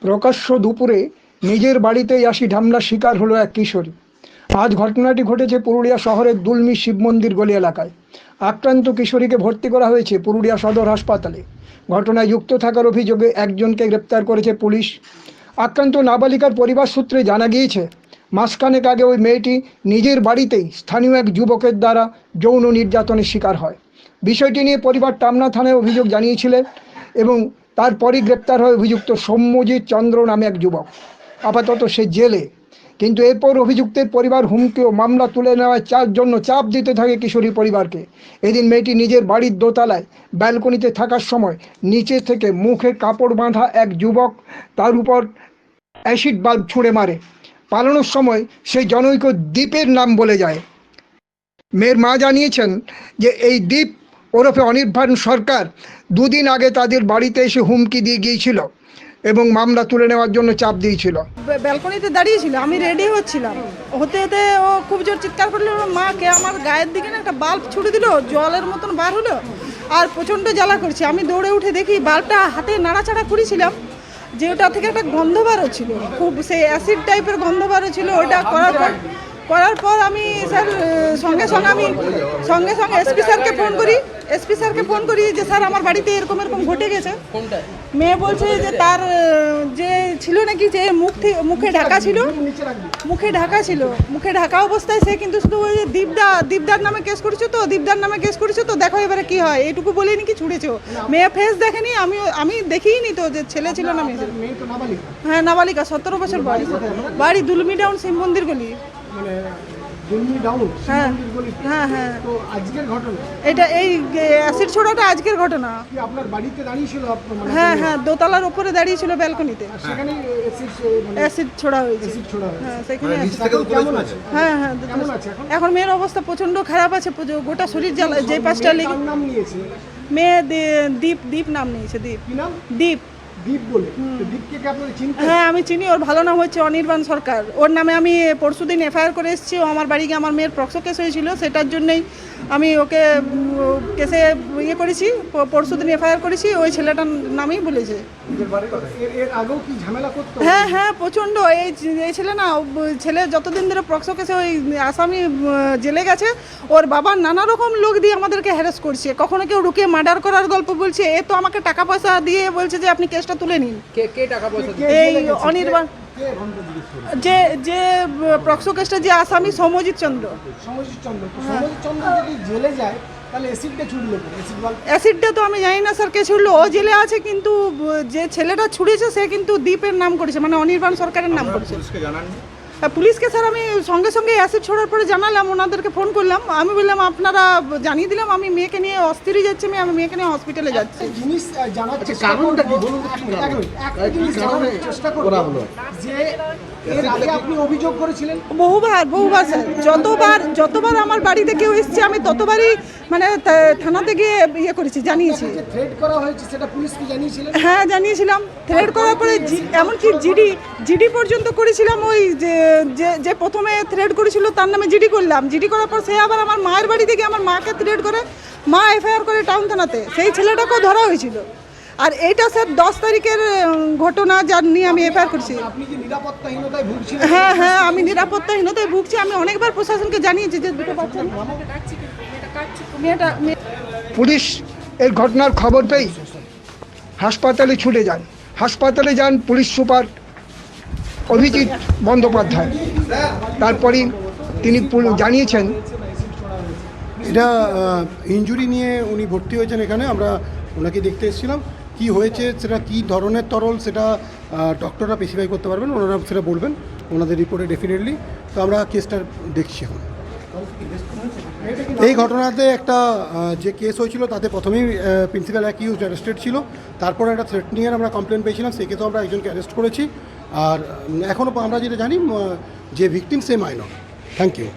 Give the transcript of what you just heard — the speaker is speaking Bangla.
প্রকাশ্য দুপুরে নিজের বাড়িতেই অ্যাসিড হামলার শিকার হলো এক কিশোরী। আজ ঘটনাটি ঘটেছে পুরুলিয়া শহরের দুলমি শিব মন্দির গলি এলাকায়। আক্রান্ত কিশোরীকে ভর্তি করা হয়েছে পুরুলিয়া সদর হাসপাতালে। ঘটনায় যুক্ত থাকার অভিযোগে একজনকে গ্রেপ্তার করেছে পুলিশ। আক্রান্ত নাবালিকার পরিবার সূত্রে জানা গিয়েছে, মাসখানেক আগে ওই মেয়েটি নিজের বাড়িতেই স্থানীয় এক যুবকের দ্বারা যৌন নির্যাতনের শিকার হয়। বিষয়টি নিয়ে পরিবার টামনা থানায় অভিযোগ জানিয়েছিলেন এবং তারপরই গ্রেপ্তার হয় অভিযুক্ত সৌম্যজিৎ চন্দ্র নামে এক যুবক। আপাতত সে জেলে, কিন্তু এরপর অভিযুক্তের পরিবার হুমকি ও মামলা তুলে নেওয়ার জন্য চাপ দিতে থাকে কিশোরীর পরিবারকে। এদিন মেয়েটি নিজের বাড়ির দোতলায় ব্যালকনিতে থাকার সময় নিচে থেকে মুখে কাপড় বাঁধা এক যুবক তার উপর অ্যাসিড বাল্ব ছুঁড়ে মারে। পালানোর সময় সেই জনৈক দ্বীপের নাম বলে যায়। মেয়ের মা জানিয়েছেন যে এই দ্বীপ ওরফে অনির্বাণ সরকার দুদিন আগে তাদের বাড়িতে এসে হুমকি দিয়ে গিয়েছিল এবং মামলা তুলে নেওয়ার জন্য চাপ দিয়েছিল। ব্যালকনিতে দাঁড়িয়েছিল, আমি রেডি হচ্ছিলাম, হতে হতে ও খুব জোর চিৎকার করলো, মাকে আমার গায়ের দিকে না একটা বাল্ব ছুড়ে দিল, জলের মতন বার হলো আর প্রচণ্ড জ্বালা করছে। আমি দৌড়ে উঠে দেখি বাল্বটা হাতে নাড়াচাড়া করেছিলাম যে ওটা থেকে একটা গন্ধ বার হচ্ছিল, খুব সেই অ্যাসিড টাইপের গন্ধ বার হচ্ছিল। ওইটা করার পর আমি স্যার সঙ্গে সঙ্গে এসপি স্যারকে ফোন করি যে স্যার আমার বাড়িতে এরকম ঘটে গেছে। মেয়ে বলছে যে তার যে ছিল নাকি যে মুখে ঢাকা অবস্থায় সে কিন্তু শুধু ওই দীপদার নামে কেস করেছো তো দেখো এবারে কি হয়, এইটুকু বলেই নাকি ছুড়েছো। মেয়ে ফেস দেখেনি, আমি দেখিনি তো যে ছেলে ছিল না মেয়ে। হ্যাঁ নাবালিকা, 17 বছর বাড়ি দুলমি ডাউন শিব মন্দির গলি। হ্যাঁ হ্যাঁ, এটা এই অ্যাসিড ছোড়াটা আজকের ঘটনা। হ্যাঁ হ্যাঁ, দোতলার উপরে দাঁড়িয়েছিল ব্যালকনিতে, অ্যাসিড ছোড়া হয়েছে। হ্যাঁ সেখানে হ্যাঁ হ্যাঁ, এখন মেয়ের অবস্থা প্রচন্ড খারাপ আছে, গোটা শরীর জ্বালা। যে পাঁচটা লেগে মেয়ে দীপ নাম নিয়েছে। দীপ হ্যাঁ আমি চিনি, ওর ভালো নাম হচ্ছে অনির্বাণ সরকার। ওর নামে আমি পরশুদিন এফআইআর করে এসেছি। ও আমার বাড়ি গিয়ে আমার মেয়ের প্রক্সো কেস হয়েছিল, সেটার জন্যই আমি ওকে কেসে করেছি, পরশুদিন এফআইআর করেছি। ওই ছেলেটার নামেই বলেছে। হ্যাঁ হ্যাঁ প্রচণ্ড। এই ছেলে যতদিন ধরে প্রক্সো কেসে ওই আসামি জেলে গেছে, ওর বাবার নানা রকম লোক দিয়ে আমাদেরকে হ্যারাস করছে। কখনো কেউ ঢুকে মার্ডার করার গল্প বলছে। এ তো আমাকে টাকা পয়সা দিয়ে বলছে যে আপনি কেসটা তুলে নিন। কে টাকা পয়সা? এই অনির্বাণ, যে প্রক্সো কেসটা যে আসামি সৌম্যজিৎ চন্দ্র। অ্যাসিডটা তো আমি জানি না স্যার কে ছুড়লো, ও জেলে আছে, কিন্তু যে ছেলেটা ছুড়েছে সে কিন্তু দ্বীপের নাম করেছে, মানে অনির্বাণ সরকারের নাম করেছে। পুলিশকে স্যার আমি সঙ্গে অ্যাসিড ছোড়ার পরে জানালাম, ওনাদেরকে ফোন করলাম। আমি বললাম আপনারা জানিয়ে দিলাম, আমি মেয়েকে নিয়ে অস্থিরই যাচ্ছি, আমি মেয়েকে নিয়ে হসপিটালে যাচ্ছি। বহুবার স্যার, যতবার আমার বাড়িতে কেউ এসছে আমি ততবারই মানে থানাতে গিয়ে করেছি, জানিয়েছি। হ্যাঁ জানিয়েছিলাম। থ্রেড করার পরে এমনকি জিডি পর্যন্ত করেছিলাম। ওই যে প্রথমে থ্রেড করেছিল তার নামে জিডি করলাম। জিডি করার পর সে আবার আমার মায়ের বাড়িতে গিয়ে আমার মাকে থ্রেড করে, মা এফআইআর করে টাউন থানাতে। সেই ছেলেটাকেও ধরা হয়েছিল। আর এইটা স্যার 10 তারিখের ঘটনা, যার নিয়ে আমি এফআইআর করছি। হ্যাঁ হ্যাঁ, আমি নিরাপত্তাহীনতায় ভুগছি। আমি অনেকবার প্রশাসনকে জানিয়েছি যে দুটো বাচ্চা। পুলিশ এই ঘটনার খবর পেয়ে হাসপাতালে ছুটে যান পুলিশ সুপার অভিজিৎ বন্দ্যোপাধ্যায়। তারপরে তিনি জানিয়েছেন এটা ইনজুরি নিয়ে উনি ভর্তি হয়েছেন এখানে। আমরা ওনাকে দেখতে এসেছিলাম, কি হয়েছে সেটা কী ধরনের তরল সেটা ডক্টররা স্পেসিফাই করতে পারবেন, ওনারা সেটা বলবেন ওনাদের রিপোর্টে ডেফিনেটলি। তো আমরা কেসটা দেখছি এখন। এই ঘটনাতে একটা যে কেস হয়েছিল তাতে প্রথমেই প্রিন্সিপাল অ্যাকিউজড অ্যারেস্টেড ছিল। তারপরে একটা থ্রেটনিংয়ের আমরা কমপ্লেন পেয়েছিলাম, সেই কেসেও আমরা একজনকে অ্যারেস্ট করেছি। আর এখনও আমরা যেটা জানি যে ভিকটিম সে মাইনর। Thank you.